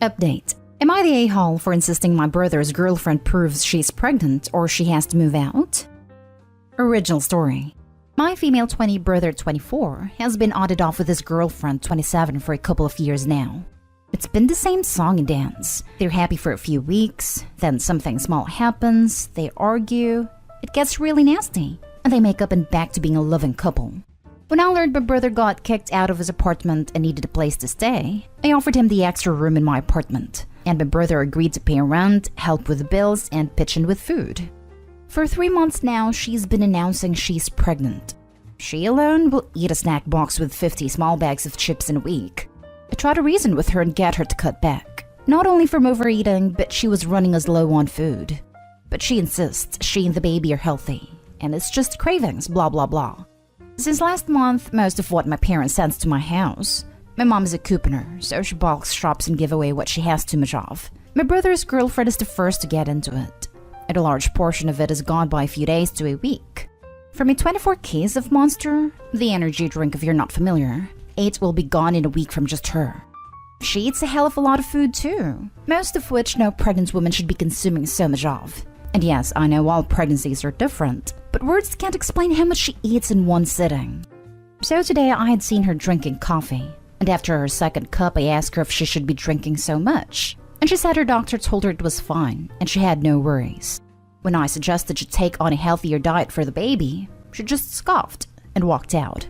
Update. Am I the a-hole for insisting my brother's girlfriend proves she's pregnant or she has to move out? Original story. My female 20 brother 24 has been on and off with his girlfriend 27 for a couple of years now. It's been the same song and dance. They're happy for a few weeks, then something small happens, they argue, it gets really nasty, and they make up and back to being a loving couple. When I learned my brother got kicked out of his apartment and needed a place to stay, I offered him the extra room in my apartment, and my brother agreed to pay rent, help with the bills, and pitch in with food. For 3 months now, she's been announcing she's pregnant. She alone will eat a snack box with 50 small bags of chips in a week. I tried to reason with her and get her to cut back. Not only from overeating, but she was running us low on food. But she insists she and the baby are healthy, and it's just cravings, blah blah blah. Since last month, most of what my parents sends to my house. My mom is a couponer, so she bulks shops and give away what she has too much of. My brother's girlfriend is the first to get into it, and a large portion of it is gone by a few days to a week. From a 24 case of Monster, the energy drink if you're not familiar, 8 will be gone in a week from just her. She eats a hell of a lot of food too, most of which no pregnant woman should be consuming so much of. And yes, I know all pregnancies are different, but words can't explain how much she eats in one sitting. So today I had seen her drinking coffee, and after her second cup I asked her if she should be drinking so much, and she said her doctor told her it was fine and she had no worries. When I suggested she take on a healthier diet for the baby, she just scoffed and walked out.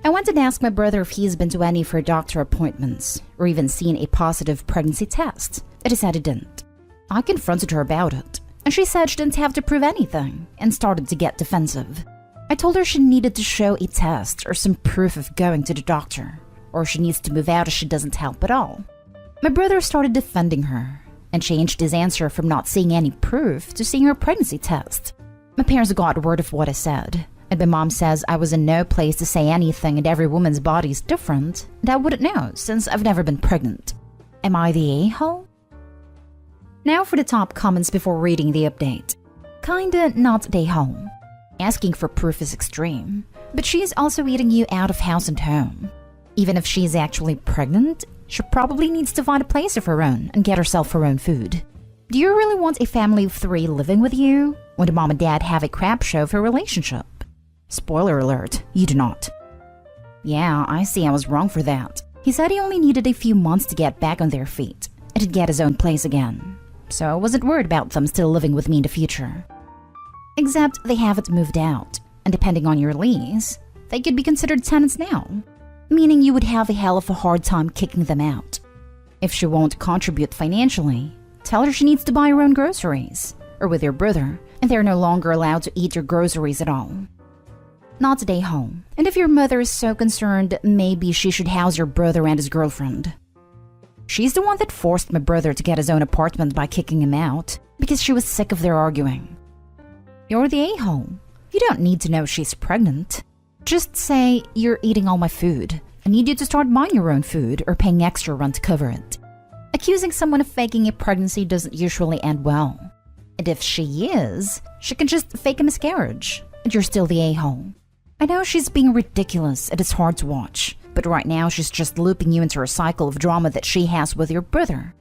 I went and asked my brother if he's been to any of her doctor appointments or even seen a positive pregnancy test, and he said he didn't. I confronted her about it, and she said she didn't have to prove anything and started to get defensive. I told her she needed to show a test or some proof of going to the doctor, or she needs to move out if she doesn't help at all. My brother started defending her and changed his answer from not seeing any proof to seeing her pregnancy test. My parents got word of what I said, and my mom says I was in no place to say anything and every woman's body is different, and I wouldn't know since I've never been pregnant. Am I the a-hole? Now for the top comments before reading the update. Kinda not the a-hole. Asking for proof is extreme, but she's also eating you out of house and home. Even if she's actually pregnant, she probably needs to find a place of her own and get herself her own food. Do you really want a family of 3 living with you when the mom and dad have a crap show of a relationship? Spoiler alert, you do not. Yeah, I see I was wrong for that. He said he only needed a few months to get back on their feet and to get his own place again. So I wasn't worried about them still living with me in the future. Except they haven't moved out, and depending on your lease, they could be considered tenants now, meaning you would have a hell of a hard time kicking them out. If she won't contribute financially, tell her she needs to buy her own groceries, or with your brother, and they're no longer allowed to eat your groceries at all. Not today home, and if your mother is so concerned, maybe she should house your brother and his girlfriend. She's the one that forced my brother to get his own apartment by kicking him out, because she was sick of their arguing. You're the a-hole. You don't need to know she's pregnant. Just say, you're eating all my food. I need you to start buying your own food or paying extra rent to cover it. Accusing someone of faking a pregnancy doesn't usually end well. And if she is, she can just fake a miscarriage, and you're still the a-hole. I know she's being ridiculous and it's hard to watch, but right now she's just looping you into a cycle of drama that she has with your brother.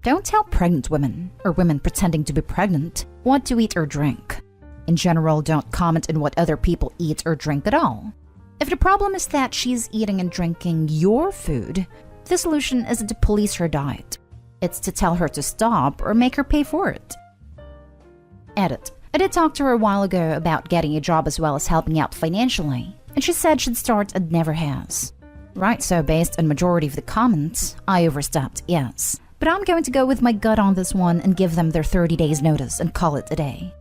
Don't tell pregnant women, or women pretending to be pregnant, what to eat or drink. In general, don't comment on what other people eat or drink at all. If the problem is that she's eating and drinking your food, the solution isn't to police her diet. It's to tell her to stop or make her pay for it. Edit. I did talk to her a while ago about getting a job as well as helping out financially, and she said she'd start and never has. Right, so based on majority of the comments, I overstepped, yes. But I'm going to go with my gut on this one and give them their 30 days notice and call it a day.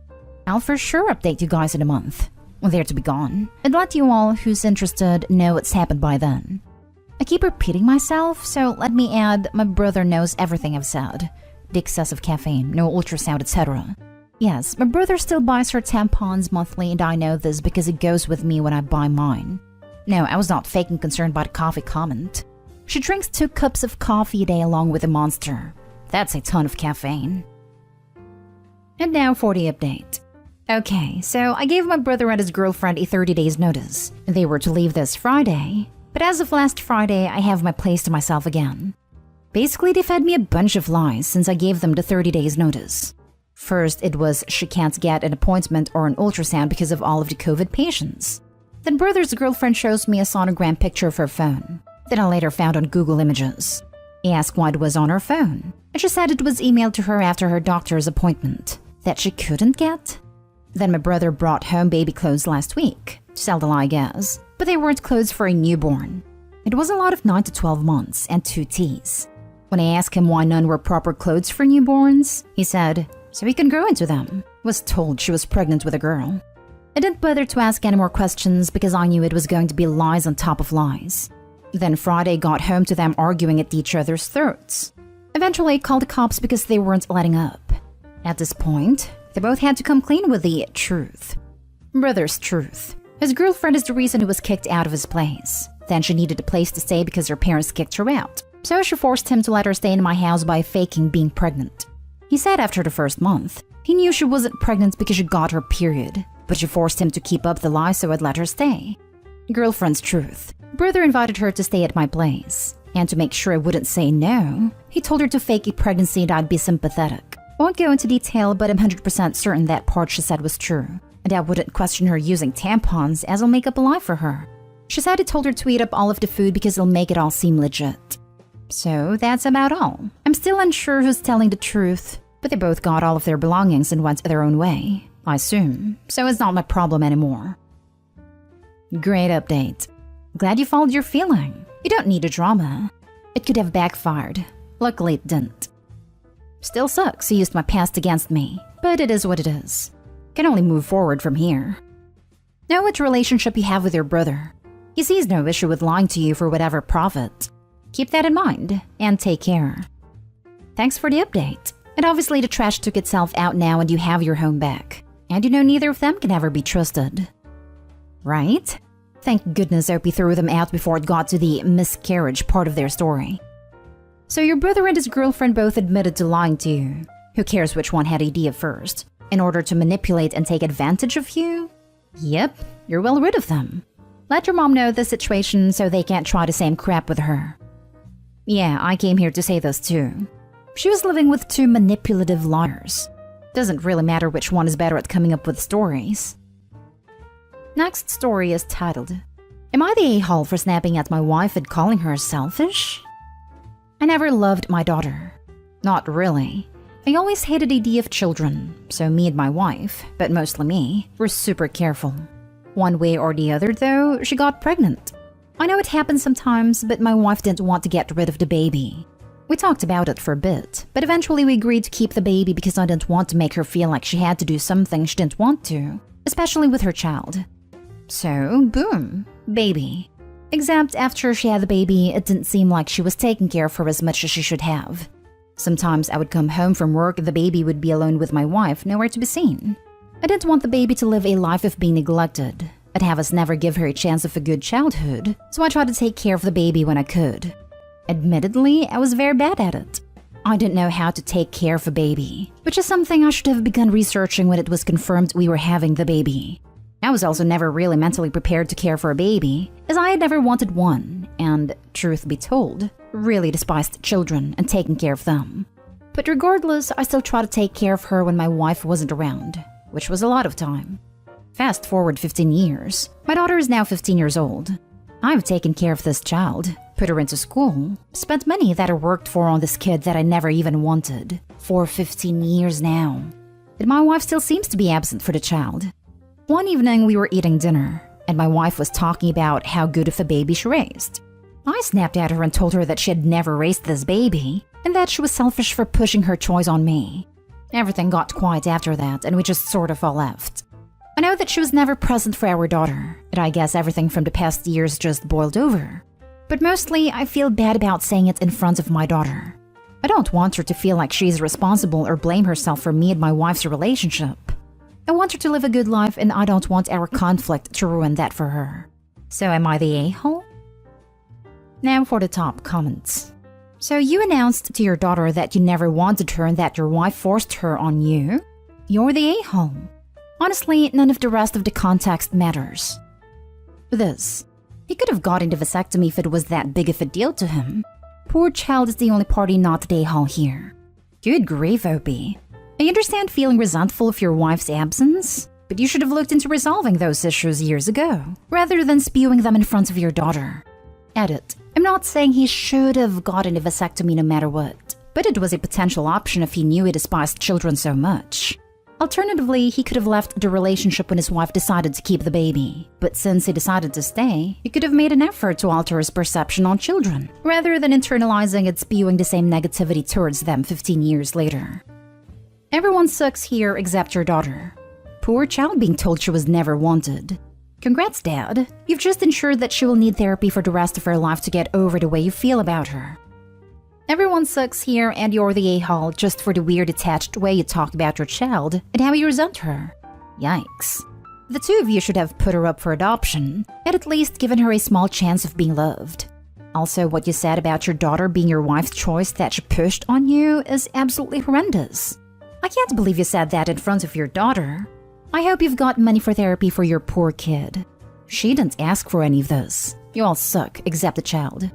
I'll for sure update you guys in a month, when they're to be gone, and let you all who's interested know what's happened by then. I keep repeating myself, so let me add my brother knows everything I've said. The excessive caffeine, no ultrasound, etc. Yes, my brother still buys her tampons monthly, and I know this because it goes with me when I buy mine. No, I was not faking concern by the coffee comment. She drinks 2 cups of coffee a day along with a Monster. That's a ton of caffeine. And now for the update. Okay, so I gave my brother and his girlfriend a 30 days notice. They were to leave this Friday, but as of last Friday, I have my place to myself again. Basically, they fed me a bunch of lies since I gave them the 30 days notice. First, it was she can't get an appointment or an ultrasound because of all of the COVID patients. Then brother's girlfriend shows me a sonogram picture of her phone that I later found on Google Images. I asked why it was on her phone, and she said it was emailed to her after her doctor's appointment that she couldn't get. Then my brother brought home baby clothes last week, to sell the lie, I guess, but they weren't clothes for a newborn. It was a lot of 9 to 12 months and 2 T's. When I asked him why none were proper clothes for newborns, he said, so he can grow into them. Was told she was pregnant with a girl. I didn't bother to ask any more questions because I knew it was going to be lies on top of lies. Then Friday got home to them arguing at each other's throats. Eventually I called the cops because they weren't letting up. At this point, they both had to come clean with the truth. Brother's truth. His girlfriend is the reason he was kicked out of his place. Then she needed a place to stay because her parents kicked her out. So she forced him to let her stay in my house by faking being pregnant. He said after the first month, he knew she wasn't pregnant because she got her period, but she forced him to keep up the lie so I'd let her stay. Girlfriend's truth. Brother invited her to stay at my place, and to make sure I wouldn't say no, he told her to fake a pregnancy and I'd be sympathetic. I won't go into detail, but I'm 100% certain that part she said was true, and I wouldn't question her using tampons as I'll make up a lie for her. She said he told her to eat up all of the food because it'll make it all seem legit. So that's about all. I'm still unsure who's telling the truth, but they both got all of their belongings and went their own way, I assume, so it's not my problem anymore. Great update. Glad you followed your feeling. You don't need a drama. It could have backfired. Luckily it didn't. Still sucks he used my past against me, but it is what it is. Can only move forward from here. Know what relationship you have with your brother. He sees no issue with lying to you for whatever profit. Keep that in mind, and take care. Thanks for the update. And obviously the trash took itself out now and you have your home back. And you know neither of them can ever be trusted. Right? Thank goodness Opie threw them out before it got to the miscarriage part of their story. So your brother and his girlfriend both admitted to lying to you. Who cares which one had idea first? In order to manipulate and take advantage of you? Yep, you're well rid of them. Let your mom know the situation so they can't try the same crap with her. Yeah, I came here to say this too. She was living with 2 manipulative liars. Doesn't really matter which one is better at coming up with stories. Next story is titled, Am I the a-hole for snapping at my wife and calling her selfish? I never loved my daughter. Not really. I always hated the idea of children, so me and my wife, but mostly me, were super careful. One way or the other though, she got pregnant. I know it happens sometimes, but my wife didn't want to get rid of the baby. We talked about it for a bit, but eventually we agreed to keep the baby because I didn't want to make her feel like she had to do something she didn't want to, especially with her child. So, boom, baby. Except after she had the baby, it didn't seem like she was taking care of her as much as she should have. Sometimes I would come home from work and the baby would be alone with my wife, nowhere to be seen. I didn't want the baby to live a life of being neglected. I'd have us never give her a chance of a good childhood, so I tried to take care of the baby when I could. Admittedly, I was very bad at it. I didn't know how to take care of a baby, which is something I should have begun researching when it was confirmed we were having the baby. I was also never really mentally prepared to care for a baby, as I had never wanted one, and, truth be told, really despised children and taking care of them. But regardless, I still tried to take care of her when my wife wasn't around, which was a lot of time. Fast forward 15 years, my daughter is now 15 years old. I've taken care of this child, put her into school, spent money that I worked for on this kid that I never even wanted, for 15 years now. But my wife still seems to be absent for the child. One evening we were eating dinner, and my wife was talking about how good of a baby she raised. I snapped at her and told her that she had never raised this baby, and that she was selfish for pushing her choice on me. Everything got quiet after that, and we just sort of all left. I know that she was never present for our daughter, and I guess everything from the past years just boiled over. But mostly, I feel bad about saying it in front of my daughter. I don't want her to feel like she's responsible or blame herself for me and my wife's relationship. I want her to live a good life, and I don't want our conflict to ruin that for her. So am I the a-hole? Now for the top comments. So you announced to your daughter that you never wanted her and that your wife forced her on you? You're the a-hole. Honestly, none of the rest of the context matters. This. He could have gotten the vasectomy if it was that big of a deal to him. Poor child is the only party not the a-hole here. Good grief, Opie. I understand feeling resentful of your wife's absence, but you should have looked into resolving those issues years ago, rather than spewing them in front of your daughter. Edit. I'm not saying he should have gotten a vasectomy no matter what, but it was a potential option if he knew he despised children so much. Alternatively, he could have left the relationship when his wife decided to keep the baby. But since he decided to stay, he could have made an effort to alter his perception on children, rather than internalizing and spewing the same negativity towards them 15 years later. Everyone sucks here except your daughter. Poor child being told she was never wanted. Congrats, Dad. You've just ensured that she will need therapy for the rest of her life to get over the way you feel about her. Everyone sucks here and you're the a-hole just for the weird attached way you talked about your child and how you resent her. Yikes. The two of you should have put her up for adoption and at least given her a small chance of being loved. Also, what you said about your daughter being your wife's choice that she pushed on you is absolutely horrendous. I can't believe you said that in front of your daughter. I hope you've got money for therapy for your poor kid. She didn't ask for any of this. You all suck except the child.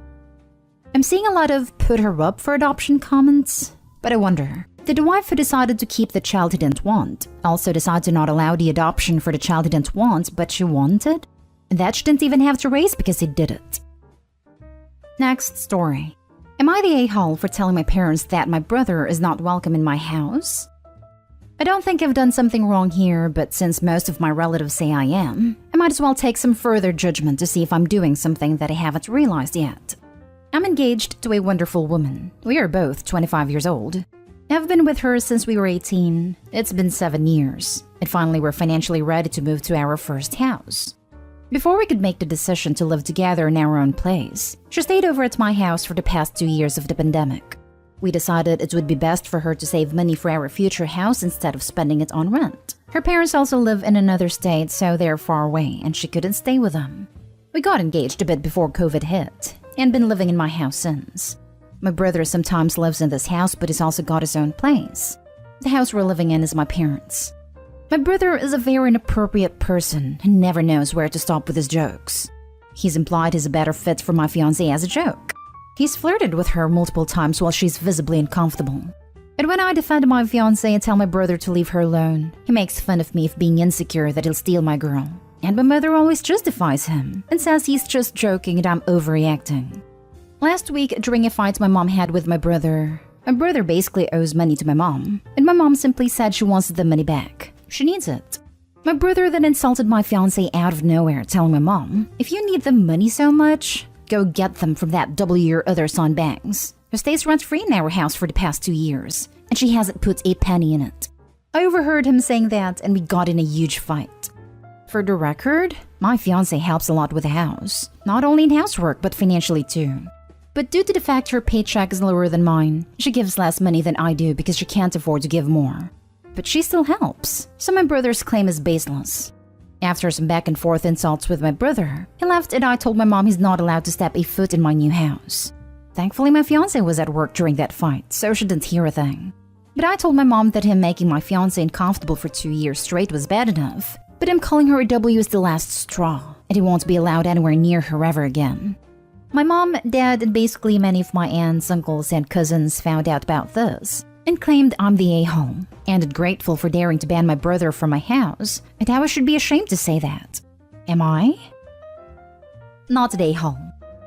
I'm seeing a lot of put her up for adoption comments, but I wonder, did the wife who decided to keep the child he didn't want also decide to not allow the adoption for the child he didn't want but she wanted? And that she didn't even have to raise because he did it. Next story. Am I the a-hole for telling my parents that my brother is not welcome in my house? I don't think I've done something wrong here, but since most of my relatives say I am, I might as well take some further judgment to see if I'm doing something that I haven't realized yet. I'm engaged to a wonderful woman. We are both 25 years old. I've been with her since we were 18. It's been 7 years. And finally we're financially ready to move to our first house. Before we could make the decision to live together in our own place, she stayed over at my house for the past 2 years of the pandemic. We decided it would be best for her to save money for our future house instead of spending it on rent. Her parents also live in another state, so they're far away and she couldn't stay with them. We got engaged a bit before COVID hit and been living in my house since. My brother sometimes lives in this house, but he's also got his own place. The house we're living in is my parents'. My brother is a very inappropriate person and never knows where to stop with his jokes. He's implied he's a better fit for my fiancée as a joke. He's flirted with her multiple times while she's visibly uncomfortable. And when I defend my fiancé and tell my brother to leave her alone, he makes fun of me for being insecure that he'll steal my girl. And my mother always justifies him and says he's just joking and I'm overreacting. Last week, during a fight my mom had with my brother basically owes money to my mom, and my mom simply said she wants the money back. She needs it. My brother then insulted my fiancé out of nowhere, telling my mom, if you need the money so much, go get them from that W your other son bangs, who stays rent-free in our house for the past 2 years, and she hasn't put a penny in it. I overheard him saying that and we got in a huge fight. For the record, my fiancé helps a lot with the house, not only in housework but financially too. But due to the fact her paycheck is lower than mine, she gives less money than I do because she can't afford to give more. But she still helps, so my brother's claim is baseless. After some back and forth insults with my brother, he left and I told my mom he's not allowed to step a foot in my new house. Thankfully my fiancé was at work during that fight, so she didn't hear a thing. But I told my mom that him making my fiancé uncomfortable for 2 years straight was bad enough, but him calling her a W is the last straw, and he won't be allowed anywhere near her ever again. My mom, dad, and basically many of my aunts, uncles, and cousins found out about this and claimed I'm the a-hole, and grateful for daring to ban my brother from my house, and how I should be ashamed to say that. Am I? Not the a-hole.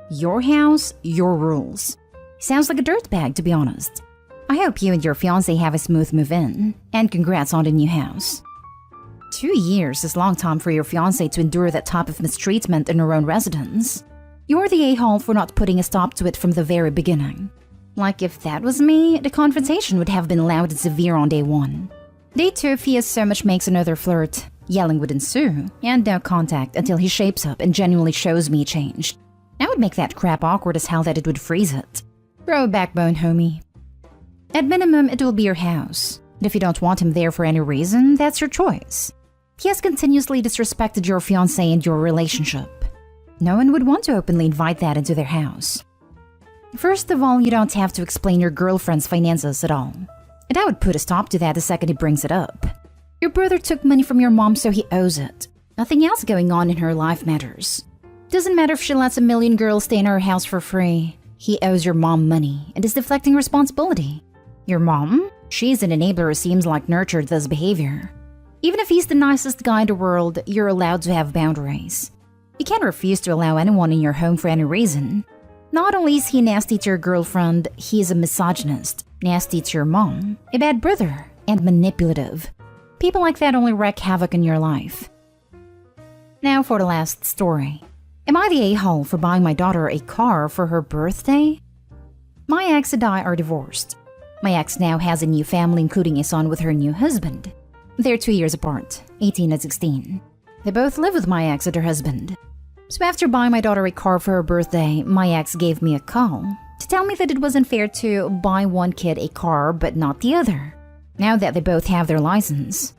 Your house, your rules. Sounds like a dirtbag, to be honest. I hope you and your fiancé have a smooth move-in, and congrats on the new house. 2 years is a long time for your fiancé to endure that type of mistreatment in her own residence. You're the a-hole for not putting a stop to it from the very beginning. Like if that was me, the confrontation would have been loud and severe on day 1. Day 2, if he as so much makes another flirt, yelling would ensue, and no contact until he shapes up and genuinely shows me he changed. I would make that crap awkward as hell that it would freeze it. Grow a backbone, homie. At minimum, it will be your house. And if you don't want him there for any reason, that's your choice. He has continuously disrespected your fiancé and your relationship. No one would want to openly invite that into their house. First of all, you don't have to explain your girlfriend's finances at all. And I would put a stop to that the second he brings it up. Your brother took money from your mom, so he owes it. Nothing else going on in her life matters. Doesn't matter if she lets a million girls stay in her house for free. He owes your mom money and is deflecting responsibility. Your mom? She's an enabler who seems like nurtured this behavior. Even if he's the nicest guy in the world, you're allowed to have boundaries. You can't refuse to allow anyone in your home for any reason. Not only is he nasty to your girlfriend, he is a misogynist, nasty to your mom, a bad brother, and manipulative. People like that only wreak havoc in your life. Now for the last story. Am I the a-hole for buying my daughter a car for her birthday? My ex and I are divorced. My ex now has a new family, including a son with her new husband. They're 2 years apart, 18 and 16. They both live with my ex and her husband. So after buying my daughter a car for her birthday, my ex gave me a call to tell me that it wasn't fair to buy one kid a car but not the other, now that they both have their license.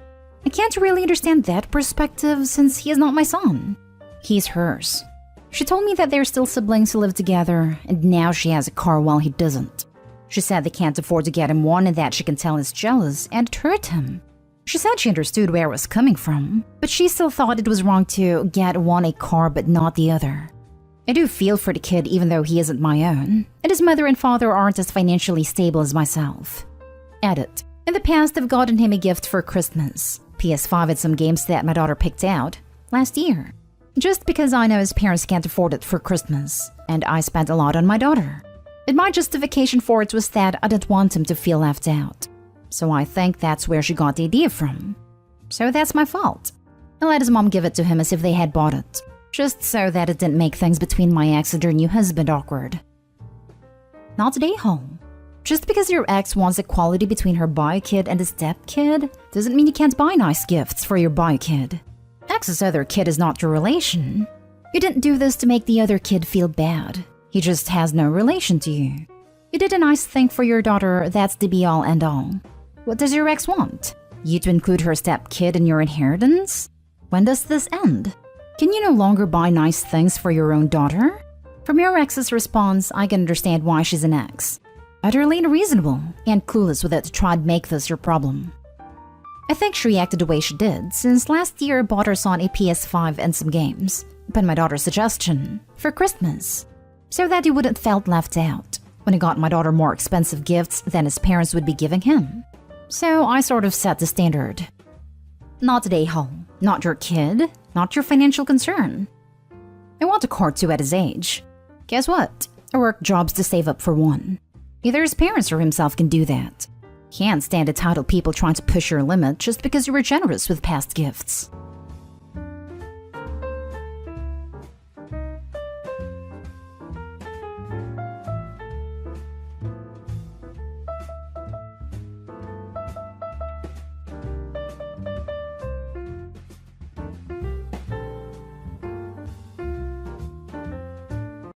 I can't really understand that perspective since he is not my son. He's hers. She told me that they're still siblings who live together, and now she has a car while he doesn't. She said they can't afford to get him one and that she can tell is jealous and it hurt him. She said she understood where it was coming from, but she still thought it was wrong to get one a car but not the other. I do feel for the kid even though he isn't my own, and his mother and father aren't as financially stable as myself. Edit. In the past, I've gotten him a gift for Christmas, PS5 and some games that my daughter picked out, last year. Just because I know his parents can't afford it for Christmas, and I spent a lot on my daughter. And my justification for it was that I didn't want him to feel left out. So I think that's where she got the idea from. So that's my fault. I let his mom give it to him as if they had bought it, just so that it didn't make things between my ex and her new husband awkward. Not today, home. Just because your ex wants equality between her bio kid and his step kid doesn't mean you can't buy nice gifts for your bio kid. Ex's other kid is not your relation. You didn't do this to make the other kid feel bad. He just has no relation to you. You did a nice thing for your daughter, that's the be-all end-all. What does your ex want? You to include her step-kid in your inheritance? When does this end? Can you no longer buy nice things for your own daughter? From your ex's response, I can understand why she's an ex. Utterly unreasonable and clueless with it to try to make this your problem. I think she reacted the way she did, since last year I bought her son a PS5 and some games, upon my daughter's suggestion, for Christmas, so that he wouldn't felt left out when he got my daughter more expensive gifts than his parents would be giving him. So I sort of set the standard. Not today, home. Not your kid. Not your financial concern. I want a car too at his age. Guess what? I work jobs to save up for one. Either his parents or himself can do that. Can't stand entitled people trying to push your limit just because you were generous with past gifts.